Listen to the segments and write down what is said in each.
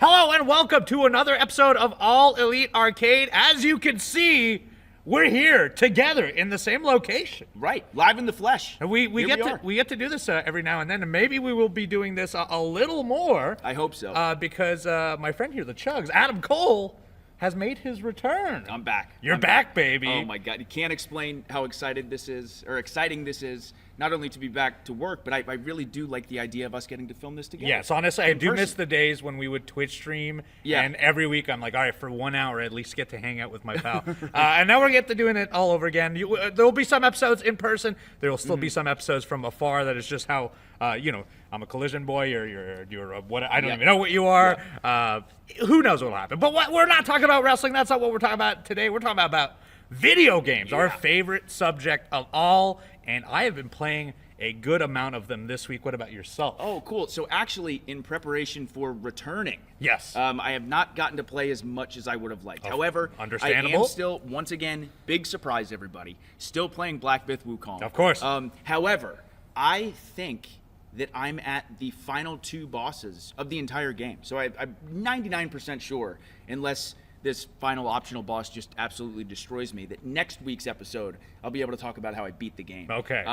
Hello and welcome to another episode of All Elite Arcade. As you can see, we're here together in the same location. Right, live in the flesh. And we get to do this every now and then, and maybe we will be doing this a little more. I hope so. Because my friend here, the Chugs, Adam Cole, has made his return. I'm back. You're back, baby. Oh my God, you can't explain how exciting this is. Not only to be back to work, but I really do like the idea of us getting to film this together. Yes, honestly, I do miss the days when we would Twitch stream, and every week I'm like, all right, for 1 hour at least get to hang out with my pal. And now we're getting to doing it all over again. There will be some episodes in person. There will still be some episodes from afar. That is just how, I'm a collision boy. You're a, what I don't even know what you are. Who knows what will happen? But we're not talking about wrestling. That's not what we're talking about today. We're talking about video games, our favorite subject of all. And I have been playing a good amount of them this week. What about yourself? Oh, cool. So actually, in preparation for returning, yes, I have not gotten to play as much as I would have liked. However, understandable. I am still, once again, big surprise, everybody, still playing Black Myth Wukong. Of course. However, I think that I'm at the final 2 bosses of the entire game. So I'm 99% sure, unless this final optional boss just absolutely destroys me, that next week's episode, I'll be able to talk about how I beat the game. Okay.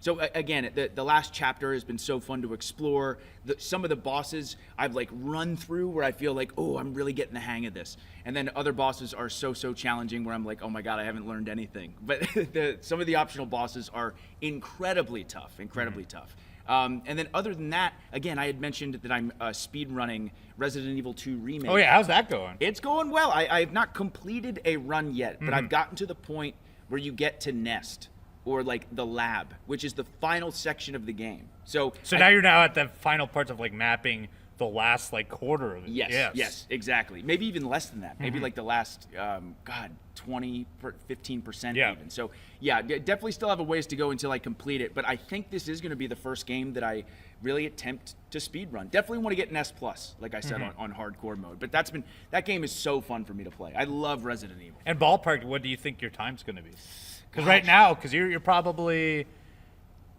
So again, the last chapter has been so fun to explore. Some of the bosses I've like run through where I feel like, oh, I'm really getting the hang of this. And then other bosses are so challenging where I'm like, oh my God, I haven't learned anything. But some of the optional bosses are incredibly tough, tough. And then other than that, again, I had mentioned that I'm speed running Resident Evil 2 Remake. Oh yeah, how's that going? It's going well. I have not completed a run yet, but I've gotten to the point where you get to Nest, or like the lab, which is the final section of the game. So now you're now at the final parts of like mapping the last like quarter of it. Yes, exactly. Maybe even less than that. Maybe like the last 20, 15% even. So yeah, definitely still have a ways to go until I complete it. But I think this is going to be the first game that I really attempt to speedrun. Definitely want to get NES Plus, like I said, on hardcore mode. But that game is so fun for me to play. I love Resident Evil. And ballpark, what do you think your time's going to be? Because right now, because you're probably,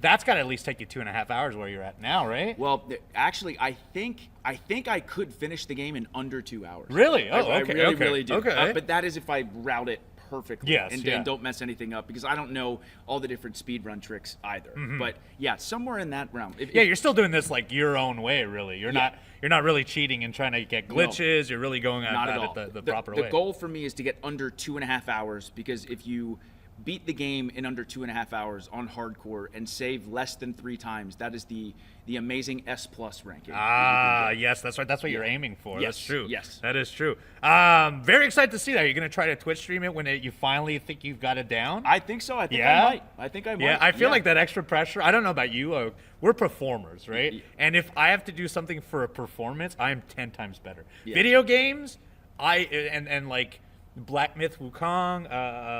that's got to at least take you 2.5 hours where you're at now, right? Well, actually, I think I could finish the game in under 2 hours. Really? Oh, I okay. really do. Okay. But that is if I route it perfectly and don't mess anything up, because I don't know all the different speedrun tricks either. But yeah, somewhere in that realm. You're still doing this like your own way, really. You're not really cheating and trying to get glitches. No, you're really going at it the proper way. The goal for me is to get under 2.5 hours, because if you beat the game in under 2.5 hours on hardcore and save less than 3 times, that is the amazing S+ ranking. Yes, that's right. That's what you're aiming for. Yes, that's true. Yes, that is true. Very excited to see that. You're going to try to Twitch stream it when you finally think you've got it down? I think so. I think I might. Yeah, I feel like that extra pressure. I don't know about you. We're performers, right? Yeah. And if I have to do something for a performance, I'm 10 times better. Yeah. Video games, and like Black Myth Wukong,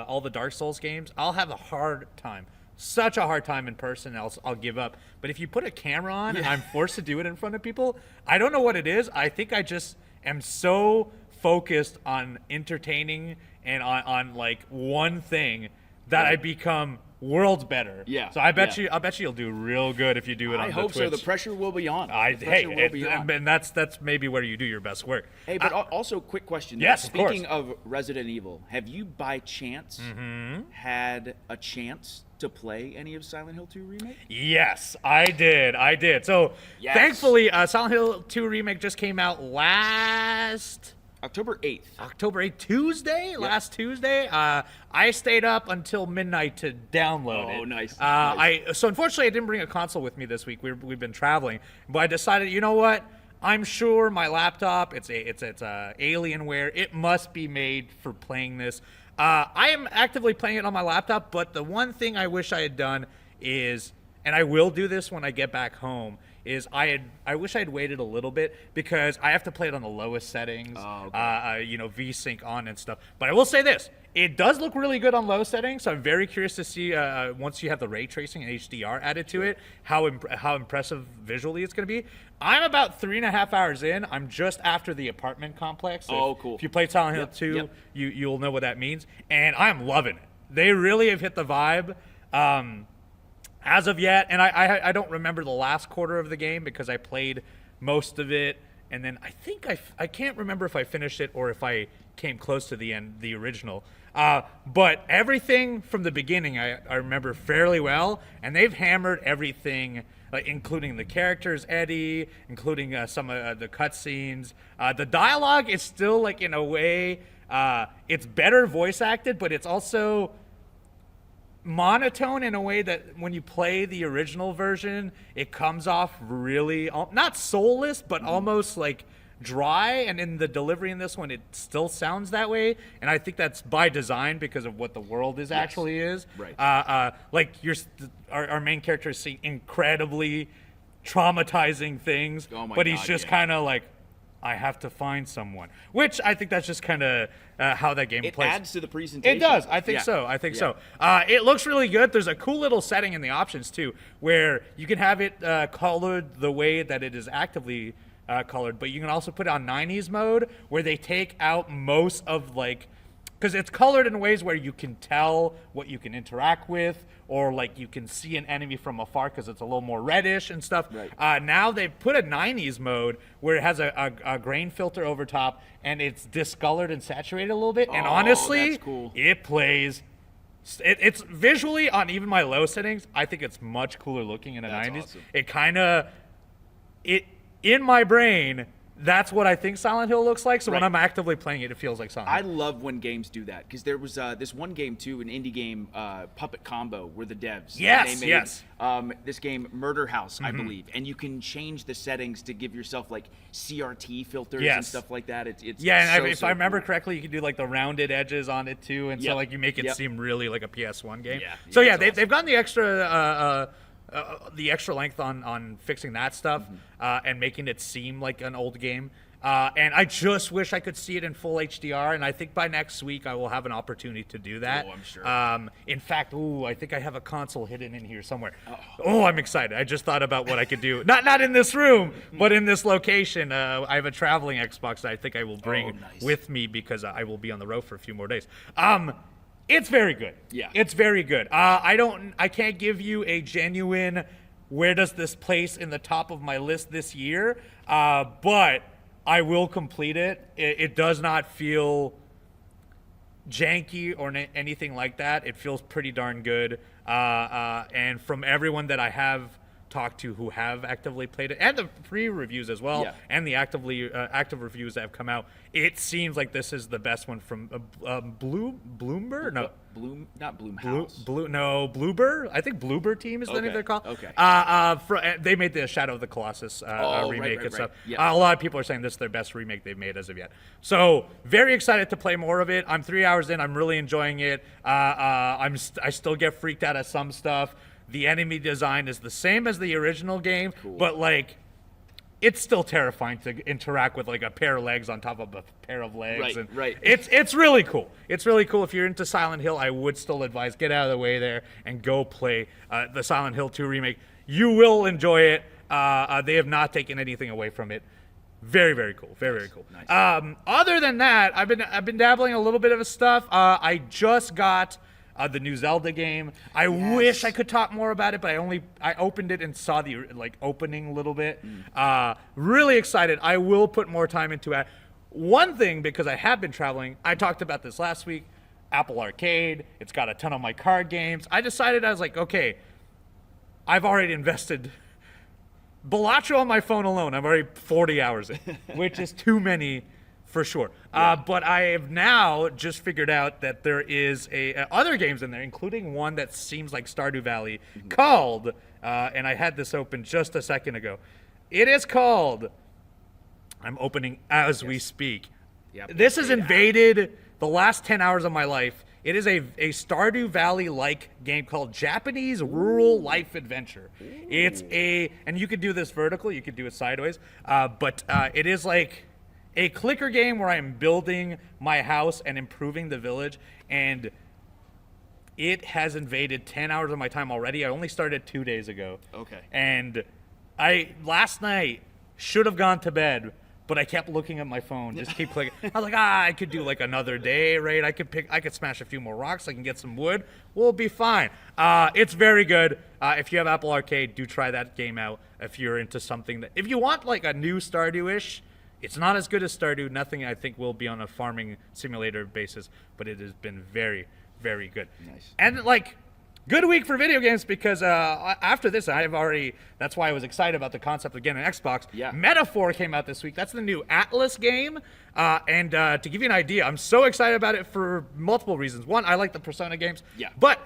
all the Dark Souls games, I'll have a hard time. Such a hard time in person, I'll give up. But if you put a camera on and I'm forced to do it in front of people, I don't know what it is. I think I just am so focused on entertaining and on like one thing that I become worlds better. Yeah. So I bet you'll do real good if you do it on the Twitch. I hope so. The pressure will be on. And that's maybe where you do your best work. Hey, but also quick question. Yes, Speaking of Resident Evil, have you by chance had a chance to play any of Silent Hill 2 Remake? Yes, I did. So thankfully, Silent Hill 2 Remake just came out last October 8th. Tuesday? Yep. Last Tuesday. I stayed up until midnight to download it. Oh, nice. So unfortunately, I didn't bring a console with me this week. We've been traveling, but I decided, you know what? I'm sure my laptop, it's Alienware. It must be made for playing this. I am actively playing it on my laptop, but the one thing I wish I had done is, and I will do this when I get back home, is I wish I had waited a little bit, because I have to play it on the lowest settings, VSync on and stuff. But I will say this, it does look really good on low settings, so I'm very curious to see once you have the ray tracing and HDR added to it, how impressive visually it's going to be. I'm about 3.5 hours in. I'm just after the apartment complex. So cool. If you played Silent Hill 2, you'll know what that means, and I'm loving it. They really have hit the vibe. As of yet, and I don't remember the last quarter of the game because I played most of it and then I think I can't remember if I finished it or if I came close to the end, the original. But everything from the beginning I remember fairly well, and they've hammered everything, including the characters, Eddie, including some of the cutscenes. The dialogue is still, like, in a way, it's better voice acted, but it's also monotone in a way that when you play the original version, it comes off really, not soulless, but almost like dry, and in the delivery in this one it still sounds that way, and I think that's by design because of what the world actually is. Right. Like our main character is seeing incredibly traumatizing things, but he's just kind of like, I have to find someone, which I think that's just kind of how that game plays. It adds to the presentation. It does. I think so. I think so. It looks really good. There's a cool little setting in the options too, where you can have it colored the way that it is actively colored, but you can also put it on 90s mode, where they take out most of, like, because it's colored in ways where you can tell what you can interact with, or like you can see an enemy from afar because it's a little more reddish and stuff. Right. Now they've put a 90s mode where it has a grain filter over top, and it's discolored and saturated a little bit. And honestly, that's cool. it plays. It's visually, on even my low settings, I think it's much cooler looking in a That's 90s. awesome. It kind of, in my brain, that's what I think Silent Hill looks like. So when Right. I'm actively playing it, it feels like Silent I Hill. love when games do that, because there was this one game too, an indie game, Puppet Combo, were the devs. Yes, They made, yes. This game, Murder House, I believe, and you can change the settings to give yourself like CRT filters and Yes. stuff like that. It's Yeah, and so, if I remember cool. correctly, you can do like the rounded edges on it too, and so Yep. like you make it Yep. seem really like a PS1 game. Yeah, So yeah, yeah, that's they've gotten the extra length on fixing that stuff and making it seem like an old game. And I just wish I could see it in full HDR, and I think by next week I will have an opportunity to do that. Oh, I'm sure. In fact, I think I have a console hidden in here somewhere. Oh, I'm excited. I just thought about what I could do. Not in this room, but in this location. I have a traveling Xbox that I think I will bring nice. with me because I will be on the road for a few more days. It's very good. Yeah. It's very good. I can't give you a genuine where does this place in the top of my list this year, but I will complete it. It does not feel janky or anything like that. It feels pretty darn good. And from everyone that I have talked to who have actively played it, and the pre-reviews as well, Yeah. and the active reviews that have come out, it seems like this is the best one from Bloomberg? No. Not Bloomhouse. Bloober. I think Bloober team is the name Okay, they're called. okay. They made the Shadow of the Colossus remake right, and stuff. yeah. A lot of people are saying this is their best remake they've made as of yet. So very excited to play more of it. I'm 3 hours in. I'm really enjoying it. I still get freaked out at some stuff. The enemy design is the same as the original game, but like, it's still terrifying to interact with like a pair of legs on top of a pair of legs. Right, and right. It's really cool. It's really cool. If you're into Silent Hill, I would still advise get out of the way there and go play the Silent Hill 2 remake. You will enjoy it. They have not taken anything away from it. Very, very cool. Very cool. Nice. Other than that, I've been dabbling a little bit of stuff. I just got the new Zelda game. I wish I could talk more about it, but I opened it and saw the opening a little bit. Really excited. I will put more time into it. One thing, because I have been traveling, I talked about this last week, Apple Arcade. It's got a ton of my card games. I decided, I was like, okay, I've already invested Balatro on my phone alone. I'm already 40 hours in, which is too many for sure. But I have now just figured out that there is other games in there, including one that seems like Stardew Valley, called, and I had this open just a second ago. It is called, I'm opening as we speak. Yep. This has invaded the last 10 hours of my life. It is a Stardew Valley-like game called Japanese Rural Life Adventure. It's and you could do this vertical, you could do it sideways, but it is like a clicker game where I'm building my house and improving the village, and it has invaded 10 hours of my time already. I only started 2 days ago. Okay. And last night should have gone to bed, but I kept looking at my phone, just keep clicking. I was like, I could do like another day, right? I could smash a few more rocks. I can get some wood. We'll be fine. It's very good. If you have Apple Arcade, do try that game out. If you're into something if you want like a new Stardew-ish, It's not as good as Stardew. Nothing I think will be on a farming simulator basis, but it has been very, very good. Nice. And like, good week for video games because after this, that's why I was excited about the concept of getting an Xbox. Yeah. Metaphor came out this week. That's the new Atlas game. And to give you an idea, I'm so excited about it for multiple reasons. One, I like the Persona games. Yeah. But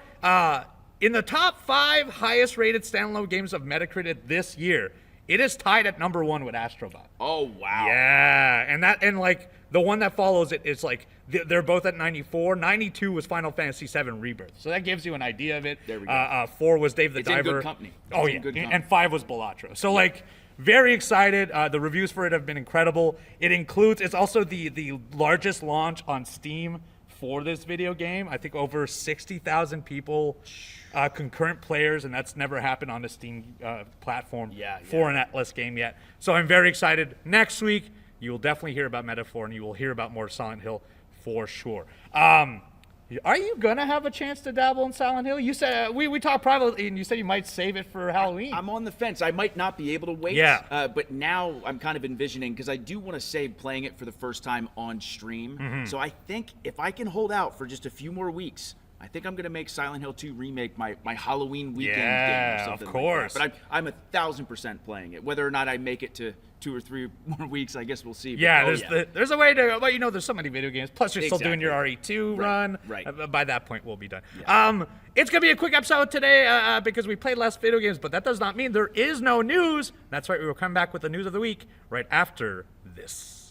in the top 5 highest rated standalone games of Metacritic this year, it is tied at number 1 with Astrobot. Oh, wow. Yeah, and like the one that follows it is like they're both at 94. 92 was Final Fantasy VII Rebirth, so that gives you an idea of it. There we go. 4 was Dave the It's Diver. in good company. Oh yeah, and 5 was Balatro. So like, very excited. The reviews for it have been incredible. It's also the largest launch on Steam for this video game. I think over 60,000 people. Concurrent players, and that's never happened on a Steam platform for an Atlas game yet. So I'm very excited. Next week, you will definitely hear about Metaphor, and you will hear about more Silent Hill for sure. Are you going to have a chance to dabble in Silent Hill? You said, we talked privately, and you said you might save it for Halloween. I'm on the fence. I might not be able to wait. Yeah. But now I'm kind of envisioning, because I do want to save playing it for the first time on stream. Mm-hmm. So I think if I can hold out for just a few more weeks, I think I'm going to make Silent Hill 2 Remake my Halloween weekend game or something. Of course. Like that. But I'm 1,000% playing it. Whether or not I make it to 2 or 3 more weeks, I guess we'll see. But there's a way to, well, there's so many video games. Plus, you're still doing your RE2 run. Right. By that point, we'll be done. Yeah. It's going to be a quick episode today because we played less video games, but that does not mean there is no news. That's right. We will come back with the news of the week right after this.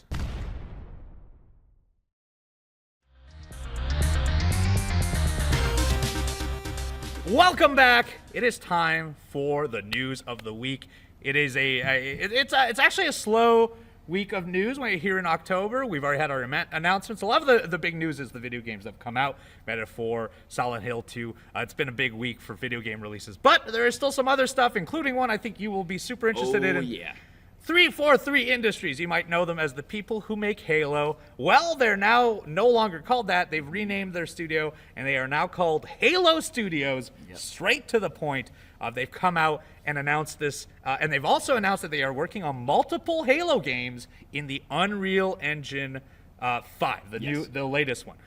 Welcome back. It is time for the news of the week. It is it's actually a slow week of news when you're here in October. We've already had our announcements. A lot of the big news is the video games that have come out. Metaphor, Silent Hill 2. It's been a big week for video game releases, but there is still some other stuff, including one I think you will be super interested in. Oh yeah. 343 Industries, you might know them as the people who make Halo. Well, they're now no longer called that. They've renamed their studio, and they are now called Halo Studios. Yep. Straight to the point. They've come out and announced this, and they've also announced that they are working on multiple Halo games in the Unreal Engine 5, the latest one.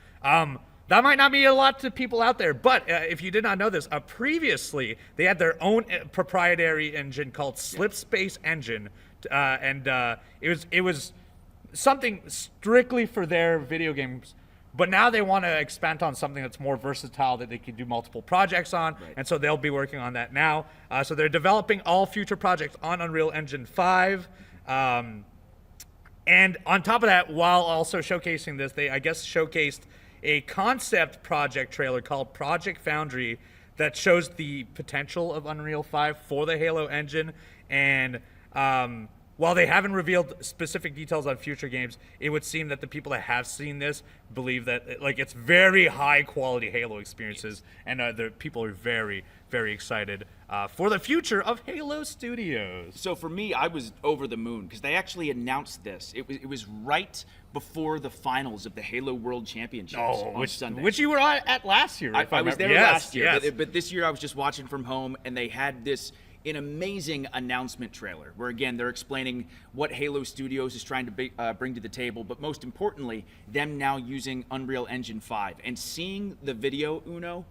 That might not be a lot to people out there, but if you did not know this, previously they had their own proprietary engine called Slipspace Engine. It was something strictly for their video games, but now they want to expand on something that's more versatile that they can do multiple projects on, and so they'll be working on that now. So they're developing all future projects on Unreal Engine 5. And on top of that, while also showcasing this, they, I guess, showcased a concept project trailer called Project Foundry that shows the potential of Unreal 5 for the Halo engine. And while they haven't revealed specific details on future games, it would seem that the people that have seen this believe that it's very high quality Halo experiences, and the people are very, very excited for the future of Halo Studios. So for me, I was over the moon because they actually announced this. It was right before the finals of the Halo World Championships on Sunday. Which you were at last year. I was there last year, yes. but this year I was just watching from home, and they had an amazing announcement trailer where, again, they're explaining what Halo Studios is trying to bring to the table, but most importantly, them now using Unreal Engine 5. And seeing the video, Uno,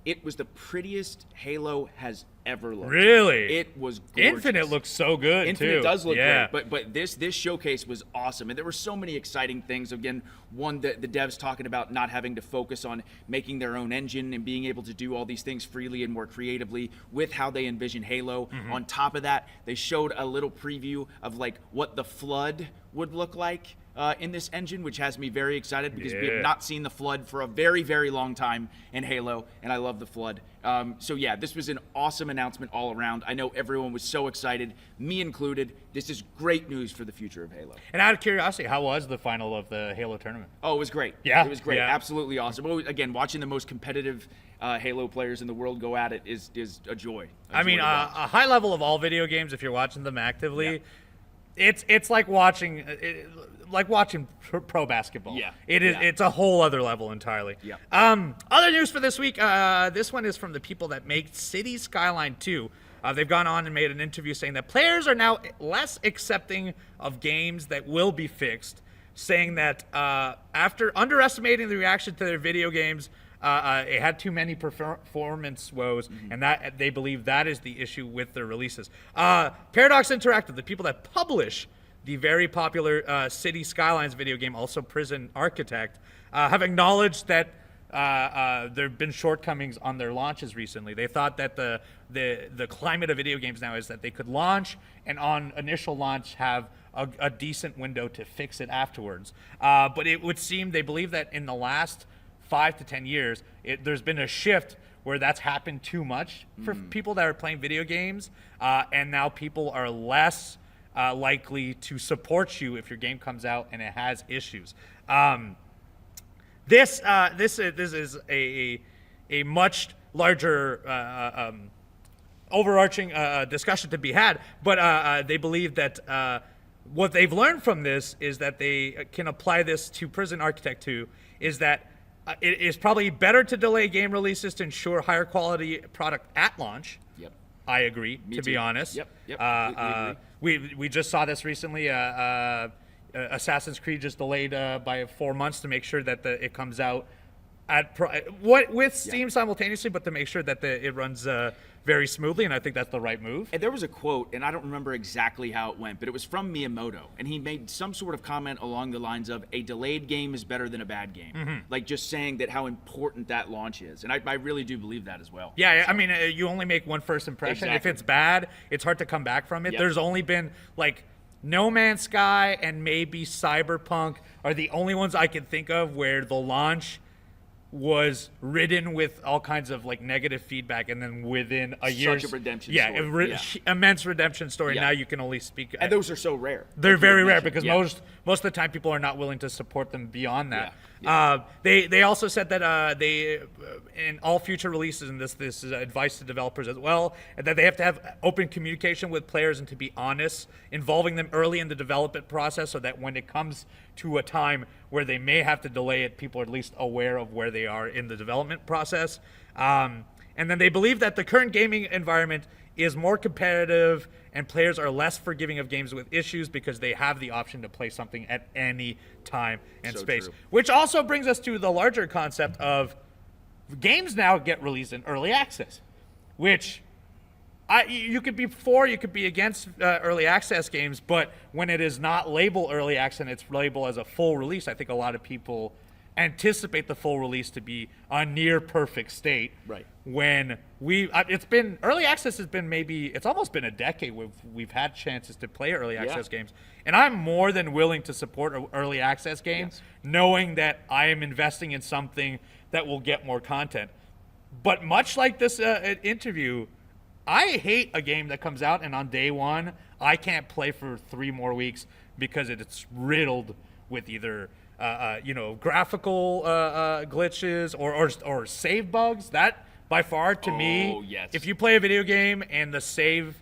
it was the prettiest Halo has ever looked. Really? It was gorgeous. Infinite looks so good, Infinite too. does look great, but this showcase was awesome, and there were so many exciting things. Again, one, the devs talking about not having to focus on making their own engine and being able to do all these things freely and more creatively with how they envision Halo. Mm-hmm. On top of that, they showed a little preview of what the Flood would look like in this engine, which has me very excited because we have not seen the Flood for a very, very long time in Halo, and I love the Flood. So yeah, this was an awesome announcement all around. I know everyone was so excited, me included. This is great news for the future of Halo. And out of curiosity, how was the final of the Halo tournament? Oh, it was great. Yeah? It was great. Yeah. Absolutely awesome. Again, watching the most competitive Halo players in the world go at it is a joy. I mean, a high level of all video games, if you're watching them actively, it's like watching pro basketball. Yeah. It's a whole other level entirely. Yeah. Other news for this week. This one is from the people that make City Skyline 2. They've gone on and made an interview saying that players are now less accepting of games that will be fixed, saying that after underestimating the reaction to their video games, it had too many performance woes, and that they believe that is the issue with their releases. Paradox Interactive, the people that publish the very popular City Skylines video game, also Prison Architect, have acknowledged that there have been shortcomings on their launches recently. They thought that the climate of video games now is that they could launch and on initial launch have a decent window to fix it afterwards. But it would seem they believe that in the last 5 to 10 years, there's been a shift where that's happened too much for people that are playing video games, and now people are less likely to support you if your game comes out and it has issues. This is a much larger overarching discussion to be had, but they believe that what they've learned from this is that they can apply this to Prison Architect 2, is that it is probably better to delay game releases to ensure higher quality product at launch. Yep. I agree, Me to too. be honest. Yep. Completely We just saw this recently. Assassin's Creed just delayed by 4 months to make sure that it comes out at with Steam simultaneously, but to make sure that it runs very smoothly, and I think that's the right move. And there was a quote, and I don't remember exactly how it went, but it was from Miyamoto, and he made some sort of comment along the lines of a delayed game is better than a bad game, like just saying that how important that launch is, and I really do believe that as well. Yeah, so. I mean, you only make one first impression. Exactly. If it's bad, it's hard to come back from it. Yep. There's only been like No Man's Sky and maybe Cyberpunk are the only ones I can think of where the launch was ridden with all kinds of like negative feedback, and then within a year, such a redemption story. Immense redemption story. Yeah. Now you can only speak. And those are so rare. They're like very rare mentioned. because most of the time people are not willing to support them beyond that. Yeah. They also said that they in all future releases, and this is advice to developers as well, and that they have to have open communication with players and to be honest, involving them early in the development process, so that when it comes to a time where they may have to delay it, people are at least aware of where they are in the development process. And then they believe that the current gaming environment is more competitive and players are less forgiving of games with issues because they have the option to play something at any time and So space. true. Which also brings us to the larger concept of games now get released in early access, which you could be for, you could be against early access games, but when it is not labeled early access and it's labeled as a full release, I think a lot of people anticipate the full release to be a near perfect state. Right. When it's been early access has been it's almost been a decade we've had chances to play early access games, and I'm more than willing to support an early access game, knowing that I am investing in something that will get more content. But much like this interview, I hate a game that comes out and on day one I can't play for 3 more weeks because it's riddled with either graphical glitches or save bugs. That by far to me, if you play a video game and the save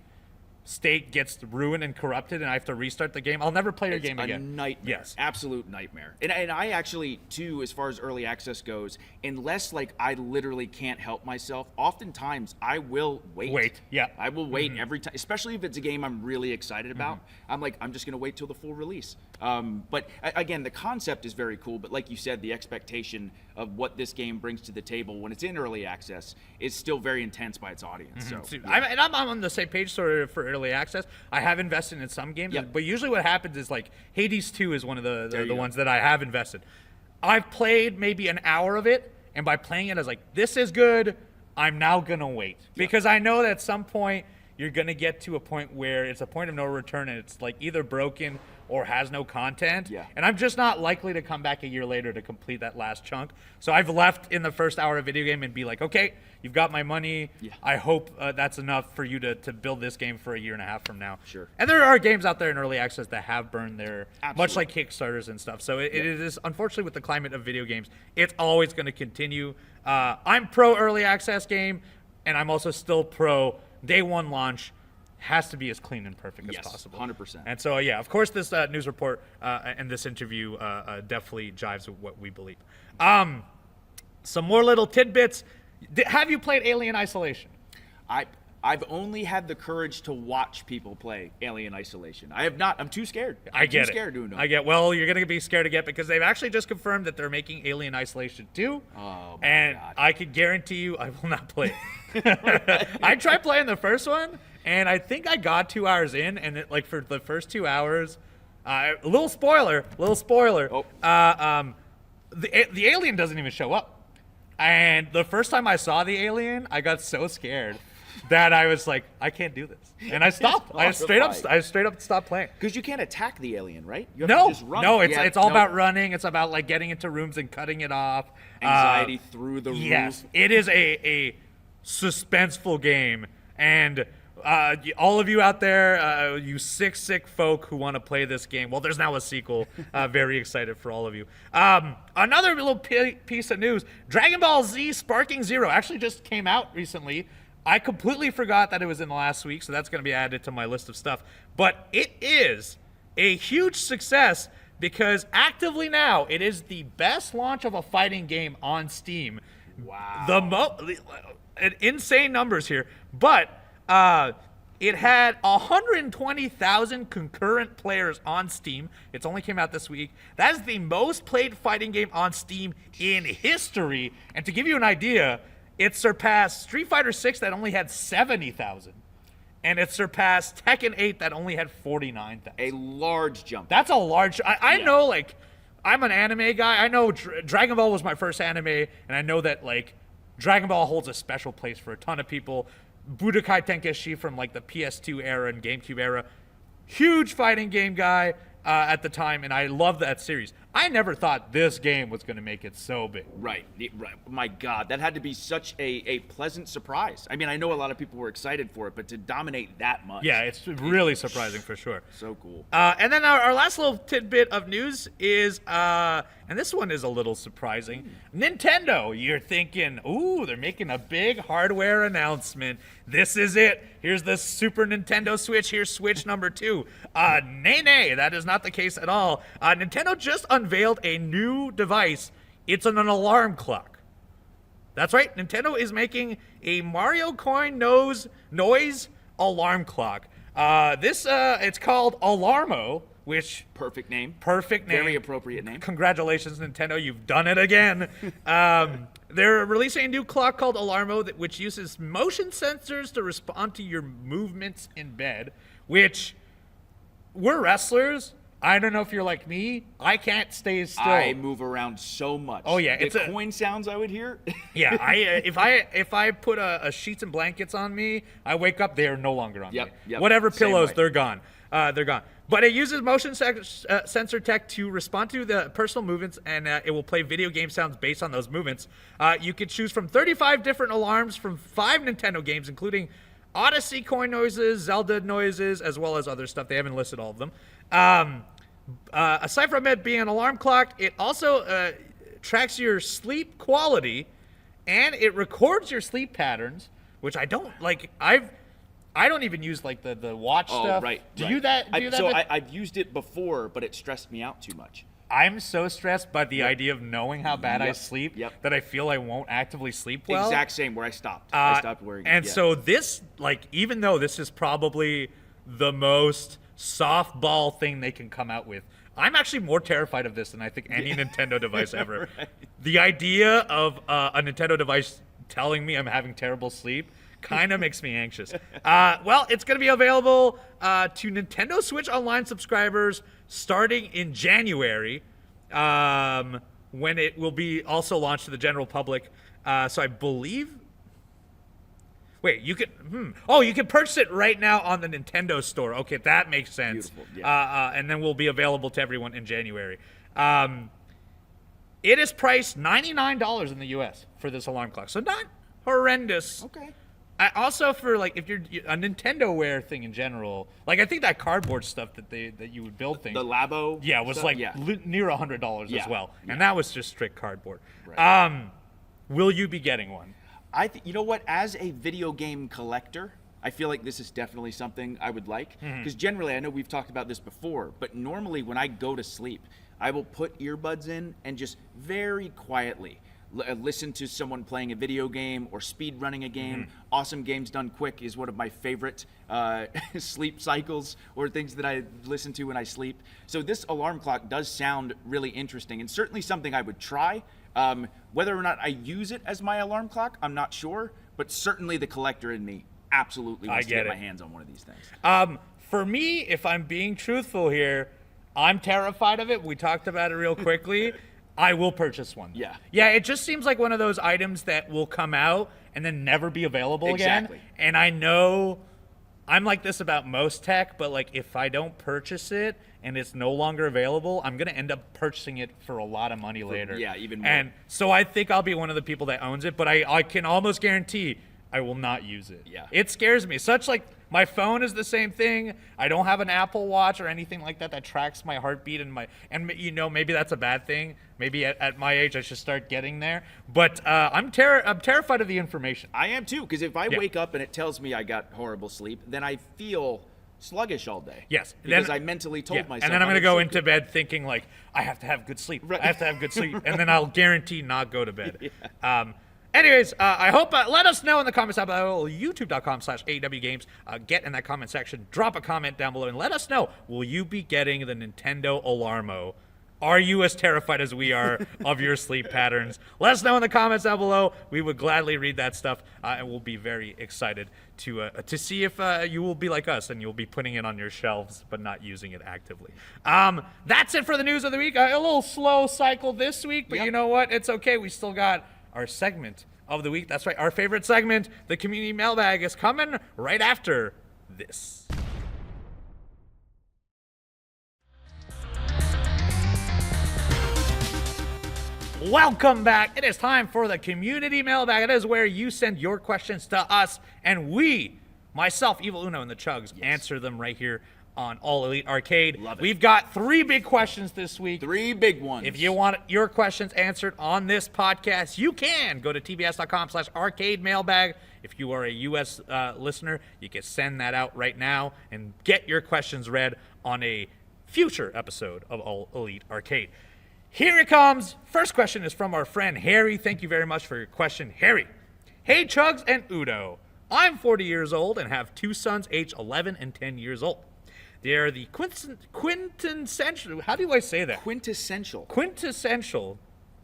state gets ruined and corrupted and I have to restart the game, I'll never play your game again. It's a nightmare. Yes. Absolute nightmare. And I actually, too, as far as early access goes, unless like I literally can't help myself, oftentimes I will wait. I will wait every time, especially if it's a game I'm really excited about. I'm like, I'm just going to wait till the full release. But again, the concept is very cool, but like you said, the expectation of what this game brings to the table when it's in early access is still very intense by its audience. So, I'm on the same page sort of for early access. I have invested in some games, but usually what happens is like Hades 2 is one of the ones that I have invested. I've played maybe an hour of it, and by playing it, I was like, this is good. I'm now going to wait. Because I know that at some point, you're going to get to a point where it's a point of no return, and it's like either broken or has no content. And I'm just not likely to come back a year later to complete that last chunk. So I've left in the first hour of video game and be like, okay, you've got my money. I hope that's enough for you to build this game for a year and a half from now. Sure. And there are games out there in early access that have burned their, Absolutely. much like Kickstarters and stuff. So it is, unfortunately, with the climate of video games, it's always going to continue. I'm pro early access game, and I'm also still pro day one launch. Has to be as clean and perfect as possible. 100%. And so, of course, this news report and this interview definitely jives with what we believe. Some more little tidbits. Have you played Alien Isolation? I've only had the courage to watch people play Alien Isolation. I have not. I'm too scared. I'm too scared to know. Well, you're gonna be scared to get because they've actually just confirmed that they're making Alien Isolation 2. Oh, my and God. I could guarantee you I will not play it. I tried playing the first one, and I think I got 2 hours in, and it, like for the first 2 hours, a little spoiler. Oh. The alien doesn't even show up. And the first time I saw the alien, I got so scared that I was like, I can't do this, and I stopped. I straight up stopped playing. Because you can't attack the alien, right? You have No, to just run. no, it's all about running. It's about like getting into rooms and cutting it off. Anxiety through the Yes, roof. it is a suspenseful game, and all of you out there, you sick folk who want to play this game. Well, there's now a sequel. Very excited for all of you. Another little piece of news: Dragon Ball Z Sparking Zero actually just came out recently. I completely forgot that it was in the last week, so that's going to be added to my list of stuff. But it is a huge success because actively now it is the best launch of a fighting game on Steam. Wow. Insane numbers here, but it had 120,000 concurrent players on Steam. It's only came out this week. That is the most played fighting game on Steam in history. And to give you an idea, it surpassed Street Fighter 6 that only had 70,000. And it surpassed Tekken 8 that only had 49,000. A large jump. That's a large... I know, like, I'm an anime guy. I know Dragon Ball was my first anime, and I know that, like, Dragon Ball holds a special place for a ton of people. Budokai Tenkaichi from, like, the PS2 era and GameCube era. Huge fighting game guy at the time, and I love that series. I never thought this game was going to make it so big. Right. My God, that had to be such a pleasant surprise. I mean, I know a lot of people were excited for it, but to dominate that much. Yeah, it's really surprising for sure. So cool. And then our last little tidbit of news is, and this one is a little surprising. Nintendo, you're thinking, ooh, they're making a big hardware announcement. This is it. Here's the Super Nintendo Switch. Here's Switch number 2. Nay, that is not the case at all. Nintendo just unveiled a new device. It's an alarm clock. That's right. Nintendo is making a Mario coin noise alarm clock. It's called Alarmo, which Perfect name. Very appropriate name. Congratulations, Nintendo. You've done it again. They're releasing a new clock called Alarmo, which uses motion sensors to respond to your movements in bed, which we're wrestlers. I don't know if you're like me. I can't stay still. I move around so much. Oh, yeah. The coin sounds I would hear. Yeah, if I put a sheets and blankets on me, I wake up, they are no longer on me. Yep. Whatever Same pillows, way. they're gone. They're gone. But it uses motion sensor tech to respond to the personal movements, and it will play video game sounds based on those movements. You can choose from 35 different alarms from 5 Nintendo games, including Odyssey coin noises, Zelda noises, as well as other stuff. They haven't listed all of them. Aside from it being an alarm clock, it also tracks your sleep quality, and it records your sleep patterns, which I don't like. I don't even use like the watch stuff. Right. Do you that? I've used it before, but it stressed me out too much. I'm so stressed by the idea of knowing how bad I sleep that I feel I won't actively sleep well. Exact same where I stopped. I stopped wearing it. And so this, like, even though this is probably the most softball thing they can come out with, I'm actually more terrified of this than I think any Nintendo device ever. Right. The idea of a Nintendo device telling me I'm having terrible sleep kind of makes me anxious. Well, it's going to be available to Nintendo Switch Online subscribers starting in January, when it will be also launched to the general public. So I believe... Wait, you can... you can purchase it right now on the Nintendo Store. Okay, that makes sense. Beautiful, yeah. And then will be available to everyone in January. It is priced $99 in the U.S. for this alarm clock, so not horrendous. Okay. Also, for like if you're a Nintendo-ware thing in general, like I think that cardboard stuff that you would build things. The Labo. Was stuff? like near $100 as well, and that was just strict cardboard. Right. Will you be getting one? You know what? As a video game collector, I feel like this is definitely something I would like. Because generally, I know we've talked about this before, but normally when I go to sleep, I will put earbuds in and just very quietly listen to someone playing a video game or speed running a game. Awesome Games Done Quick is one of my favorite sleep cycles or things that I listen to when I sleep. So this alarm clock does sound really interesting and certainly something I would try. Whether or not I use it as my alarm clock, I'm not sure, but certainly the collector in me absolutely wants to get my hands on one of these things. For me, if I'm being truthful here, I'm terrified of it. We talked about it real quickly. I will purchase one. Yeah. Yeah, it just seems like one of those items that will come out and then never be available Exactly. again. And I know I'm like this about most tech, but like if I don't purchase it and it's no longer available, I'm going to end up purchasing it for a lot of money later. Yeah, even more. And so I think I'll be one of the people that owns it, but I can almost guarantee I will not use it. Yeah. It scares me. Such like my phone is the same thing. I don't have an Apple Watch or anything like that that tracks my heartbeat and you know, maybe that's a bad thing. Maybe at my age I should start getting there. But I'm terrified of the information. I am too, because if I wake up and it tells me I got horrible sleep, then I feel sluggish all day. Yes. Because I mentally told myself. And then I'm going to I go would into sleep bed thinking like, I have to have good sleep. Right. I have to have good sleep. And then I'll guarantee not go to bed. Anyways, I hope, let us know in the comments down below, youtube.com/AWGames. Get in that comment section, drop a comment down below, and let us know, will you be getting the Nintendo Alarmo? Are you as terrified as we are of your sleep patterns? Let us know in the comments down below. We would gladly read that stuff, and we'll be very excited to see if you will be like us and you'll be putting it on your shelves but not using it actively. That's it for the news of the week. A little slow cycle this week, but you know what? It's okay. We still got our segment of the week. That's right. Our favorite segment, the community mailbag, is coming right after this. Welcome back. It is time for the community mailbag. It is where you send your questions to us, and we, myself, Evil Uno, and the Chugs, answer them right here on All Elite Arcade. Love it. We've got 3 big questions this week. 3 big ones. If you want your questions answered on this podcast, you can go to tbs.com/arcade mailbag. If you are a U.S. Listener, you can send that out right now and get your questions read on a future episode of All Elite Arcade. Here it comes. First question is from our friend Harry. Thank you very much for your question, Harry. Hey, Chugs and Uno. I'm 40 years old and have 2 sons aged 11 and 10 years old. They are the quintessential, how do I say that? Quintessential.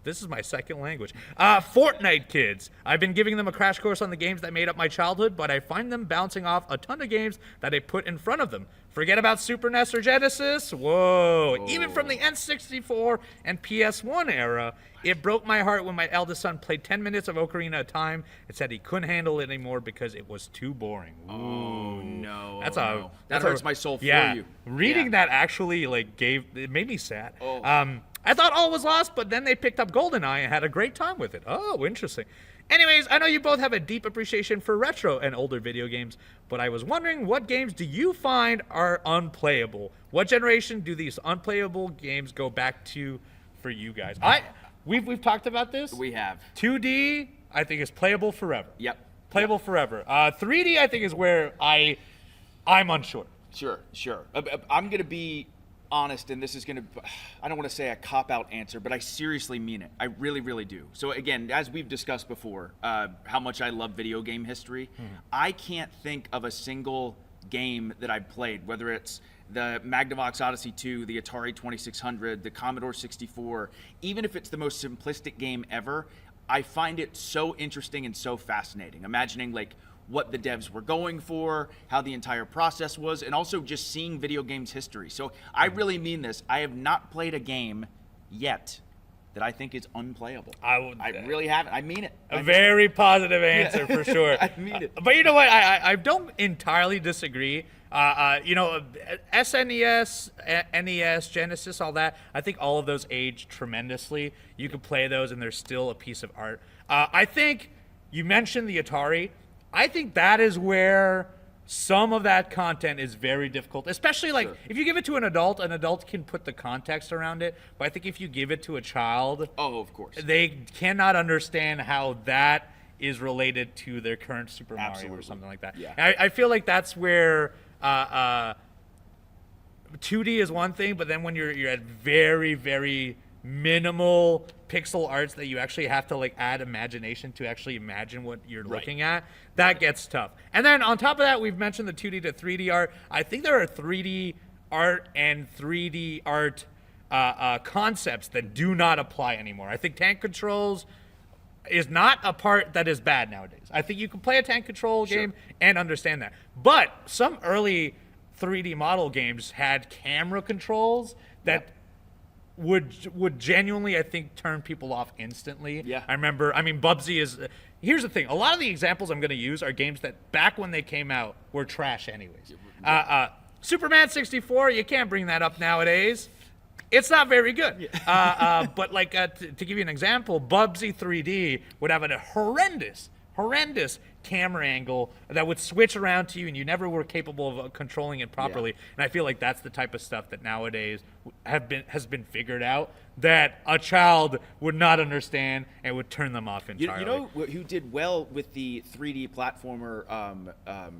This is my second language. Fortnite kids. I've been giving them a crash course on the games that made up my childhood, but I find them bouncing off a ton of games that I put in front of them. Forget about Super NES or Genesis. Whoa. Even from the N64 and PS1 era, it broke my heart when my eldest son played 10 minutes of Ocarina at a time and said he couldn't handle it anymore because it was too boring. Ooh. Oh, no. That hurts my soul for you. Reading that actually it made me sad. I thought all was lost, but then they picked up GoldenEye and had a great time with it. Oh, interesting. Anyways, I know you both have a deep appreciation for retro and older video games, but I was wondering, what games do you find are unplayable? What generation do these unplayable games go back to for you guys? We've talked about this. We have. 2D, I think, is playable forever. Yep. Playable forever. 3D, I think, is where I'm unsure. Sure. I'm going to be honest, and this is going to, I don't want to say a cop-out answer, but I seriously mean it. I really, really do. So again, as we've discussed before, how much I love video game history, I can't think of a single game that I've played, whether it's the Magnavox Odyssey 2, the Atari 2600, the Commodore 64, even if it's the most simplistic game ever, I find it so interesting and so fascinating. Imagining like what the devs were going for, how the entire process was, and also just seeing video games history. So I really mean this. I have not played a game yet that I think is unplayable. I really haven't. I mean it. A very positive answer for sure. I mean it. But you know what? I don't entirely disagree. SNES, NES, Genesis, all that, I think all of those age tremendously. You can play those and they're still a piece of art. I think you mentioned the Atari. I think that is where some of that content is very difficult, especially like if you give it to an adult can put the context around it. But I think if you give it to a child, of course, they cannot understand how that is related to their current Super Mario or something like that. Yeah. I feel like that's where 2D is one thing, but then when you're at very, very minimal pixel arts that you actually have to like add imagination to actually imagine what you're looking at, that gets tough. And then on top of that, we've mentioned the 2D to 3D art. I think there are 3D art and 3D art concepts that do not apply anymore. I think tank controls is not a part that is bad nowadays. I think you can play a tank control game and understand that. But some early 3D model games had camera controls that would genuinely, I think, turn people off instantly. Yeah. I remember, I mean, Bubsy is... Here's the thing. A lot of the examples I'm going to use are games that back when they came out were trash anyways. Superman 64, you can't bring that up nowadays. It's not very good. But like to give you an example, Bubsy 3D would have a horrendous camera angle that would switch around to you, and you never were capable of controlling it properly. And I feel like that's the type of stuff that nowadays has been figured out that a child would not understand and would turn them off entirely. You know who did well with the 3D platformer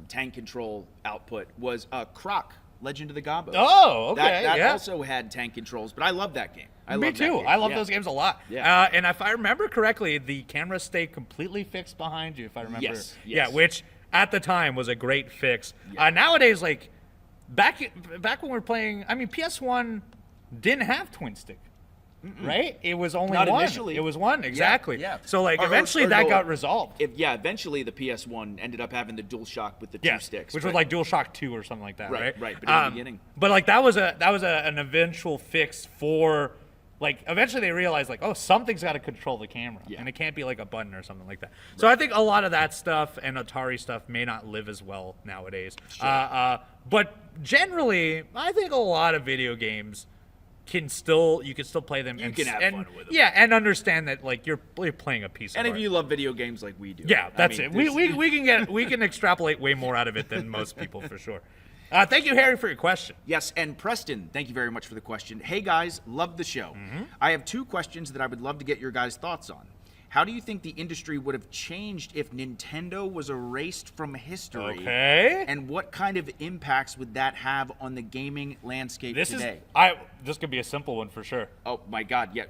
tank control output was Croc. Legend of the Gobos. Oh, okay. That also had tank controls, but I love that game. Me too. I love those games a lot. Yeah. And if I remember correctly, the cameras stay completely fixed behind you, if I remember. Yes. Yeah, which at the time was a great fix. Nowadays, like, back when we were playing, I mean, PS1 didn't have twin stick. Right? It was only Not one. initially. It was one, exactly. Yeah. So, like, eventually that got resolved. Eventually the PS1 ended up having the DualShock with the two sticks. Which was like DualShock 2 or something like that, right? Right, but in the beginning. But like that was an eventual fix for, like, eventually they realized, like, oh, something's got to control the camera, and it can't be like a button or something like that. So I think a lot of that stuff and Atari stuff may not live as well nowadays. But generally, I think a lot of video games you can still play them. You can have fun with them. Yeah, and understand that, like, you're playing a piece of art. And if you love video games like we do. Yeah, that's it. We can extrapolate way more out of it than most people for sure. Thank you, Harry, for your question. Yes, and Preston, thank you very much for the question. Hey guys, love the show. I have 2 questions that I would love to get your guys' thoughts on. How do you think the industry would have changed if Nintendo was erased from history? Okay. And what kind of impacts would that have on the gaming landscape today? This could be a simple one for sure. Oh my God, yeah.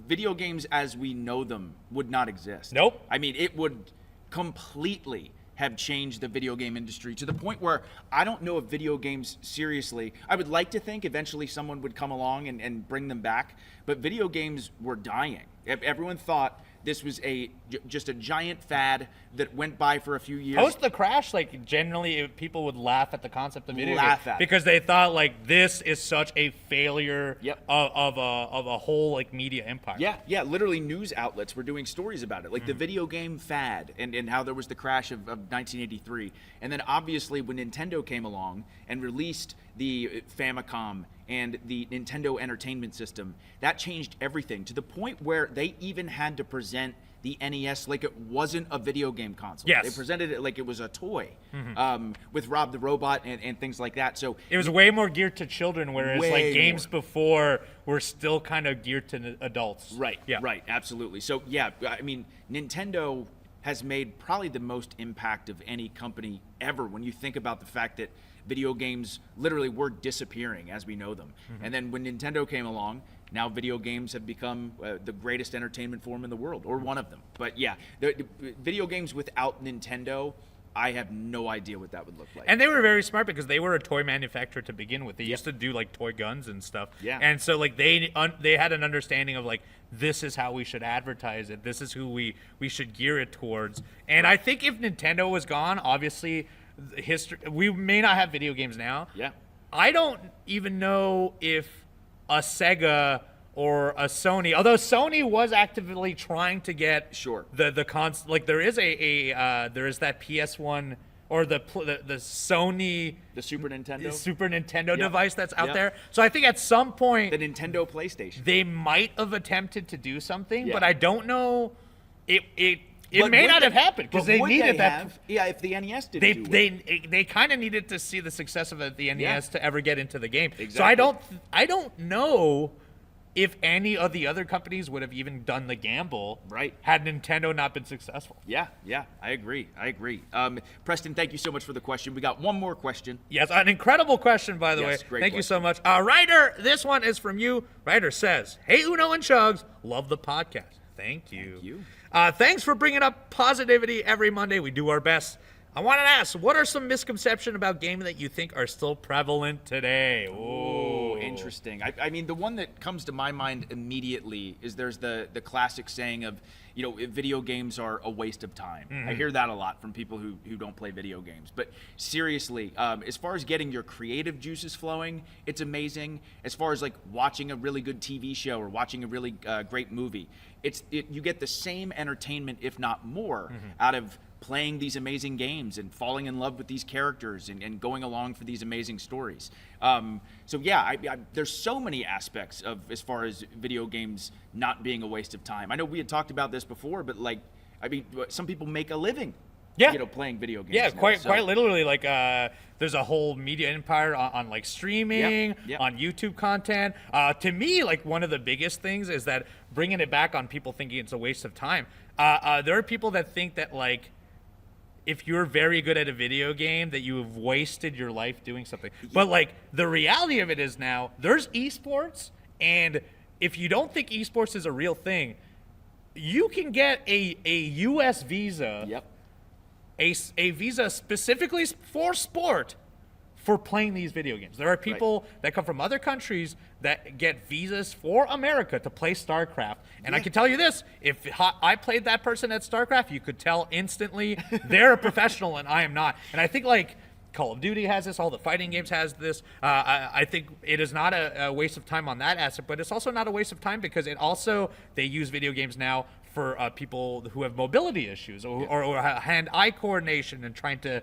Video games as we know them would not exist. Nope. I mean, it would completely have changed the video game industry to the point where I don't know if video games, seriously, I would like to think eventually someone would come along and bring them back, but video games were dying. Everyone thought this was just a giant fad that went by for a few years. Post the crash, like, generally people would laugh at the concept of video games at because they thought, like, this is such a failure of a whole, like, media empire. Yeah, literally news outlets were doing stories about it, like the video game fad and how there was the crash of 1983. And then obviously when Nintendo came along and released the Famicom and the Nintendo Entertainment System, that changed everything to the point where they even had to present the NES like it wasn't a video game console. Yes. They presented it like it was a toy, with Rob the Robot and things like that. So it was way more geared to children, whereas like games before were still kind of geared to adults. Right, right, absolutely. So yeah, I mean, Nintendo has made probably the most impact of any company ever when you think about the fact that video games literally were disappearing as we know them. And then when Nintendo came along, now video games have become the greatest entertainment form in the world, or one of them. But yeah, the video games without Nintendo, I have no idea what that would look like. And they were very smart because they were a toy manufacturer to begin with. They used to do like toy guns and stuff. Yeah. And so like they had an understanding of like, this is how we should advertise it. This is who we should gear it towards. And I think if Nintendo was gone, obviously we may not have video games now. Yeah. I don't even know if a Sega or a Sony, although Sony was actively trying to get the like there is there is that PS1 or the Sony Super Nintendo device that's out there. So I think at some point the Nintendo PlayStation, they might have attempted to do something, but I don't know. It But may would not they- have happened because but they would needed they that. have? Yeah, if the NES didn't do it. They kind of needed to see the success of the NES Yeah. to ever get into the game. So Exactly. I don't know if any of the other companies would have even done the gamble, right, had Nintendo not been successful. Yeah, I agree. Preston, thank you so much for the question. We got one more question. Yes, an incredible question, by the way. Great Thank question. you so much. Ryder, this one is from you. Ryder says, "Hey, Uno and Chugs, love the podcast." Thank you. Thanks for bringing up positivity every Monday. We do our best. I wanted to ask, what are some misconceptions about gaming that you think are still prevalent today? Oh, interesting. I mean, the one that comes to my mind immediately is there's the classic saying of, video games are a waste of time. I hear that a lot from people who don't play video games. But seriously, as far as getting your creative juices flowing, it's amazing. As far as like watching a really good TV show or watching a really great movie, you get the same entertainment, if not more, out of playing these amazing games and falling in love with these characters and going along for these amazing stories. There's so many aspects of as far as video games not being a waste of time. I know we had talked about this before, but some people make a living, playing video games. Yeah, now, quite literally. Like, there's a whole media empire on like streaming, on YouTube content. To me, like one of the biggest things is that bringing it back on people thinking it's a waste of time. There are people that think that like, if you're very good at a video game, that you have wasted your life doing something. But like the reality of it is now there's esports, and if you don't think esports is a real thing, you can get a US visa, a visa specifically for sport, for playing these video games. There are people that come from other countries that get visas for America to play StarCraft. And I can tell you this, if I played that person at StarCraft, you could tell instantly they're a professional and I am not. And I think like Call of Duty has this, all the fighting games has this. I think it is not a waste of time on that asset, but it's also not a waste of time because they use video games now for people who have mobility issues or hand-eye coordination and trying to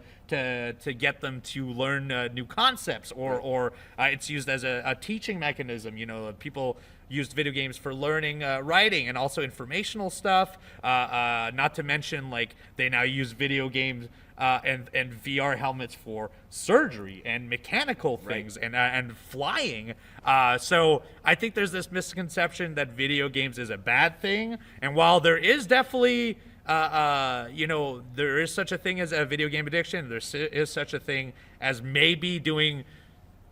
get them to learn new concepts or it's used as a teaching mechanism. People used video games for learning writing and also informational stuff. Not to mention, like, they now use video games and VR helmets for surgery and mechanical things and flying. So I think there's this misconception that video games is a bad thing. And while there is definitely, there is such a thing as a video game addiction, there is such a thing as maybe doing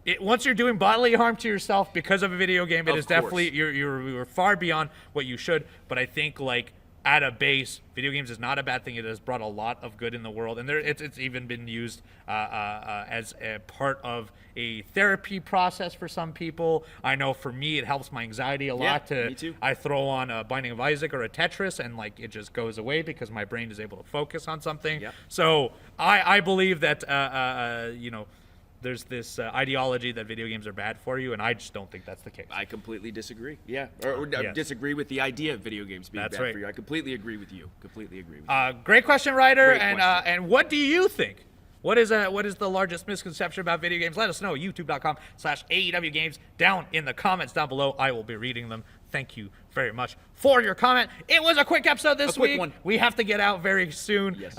it. Once you're doing bodily harm to yourself because of a video game, it is definitely, you're far beyond what you should. But I think, like, at a base, video games is not a bad thing. It has brought a lot of good in the world, and it's even been used as a part of a therapy process for some people. I know for me, it helps my anxiety a lot. Me too. I throw on a Binding of Isaac or a Tetris, and like it just goes away because my brain is able to focus on something. So I believe that there's this ideology that video games are bad for you, and I just don't think that's the case. I completely disagree. Or disagree with the idea of video games being bad for you. I completely agree with you. Great question, Ryder. And what do you think? What is the largest misconception about video games? Let us know. YouTube.com/AEW Games down in the comments down below. I will be reading them. Thank you very much for your comment. It was a quick episode this week. One. We have to get out very soon. Yes.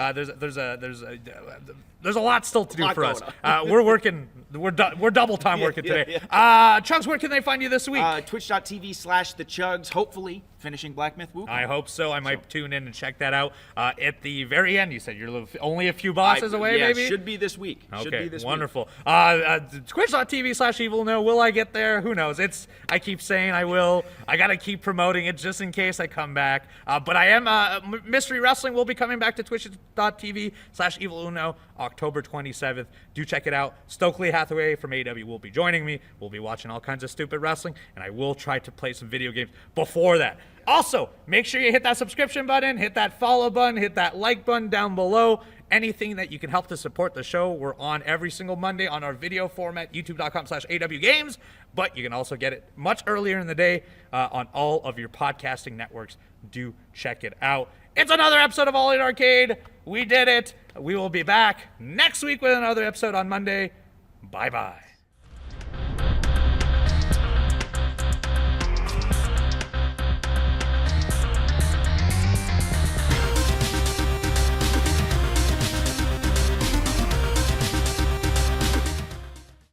There's a lot still to do for us. We're working. We're double time working today. Chugs, where can they find you this week? Twitch.tv/the-Chugs. Hopefully finishing Black Myth Wukong. I hope so. I might tune in and check that out. At the very end, you said you're only a few bosses away, maybe? Should be this week. Okay, wonderful. Twitch.tv/eviluno. Will I get there? Who knows? I keep saying I will. I got to keep promoting it just in case I come back. But I am, Mystery Wrestling will be coming back to twitch.tv/eviluno October 27th. Do check it out. Stokely Hathaway from AEW will be joining me. We'll be watching all kinds of stupid wrestling, and I will try to play some video games before that. Also, make sure you hit that subscription button, hit that follow button, hit that like button down below. Anything that you can help to support the show. We're on every single Monday on our video format, youtube.com/AW Games, but you can also get it much earlier in the day on all of your podcasting networks. Do check it out. It's another episode of All Elite Arcade. We did it. We will be back next week with another episode on Monday. Bye-bye.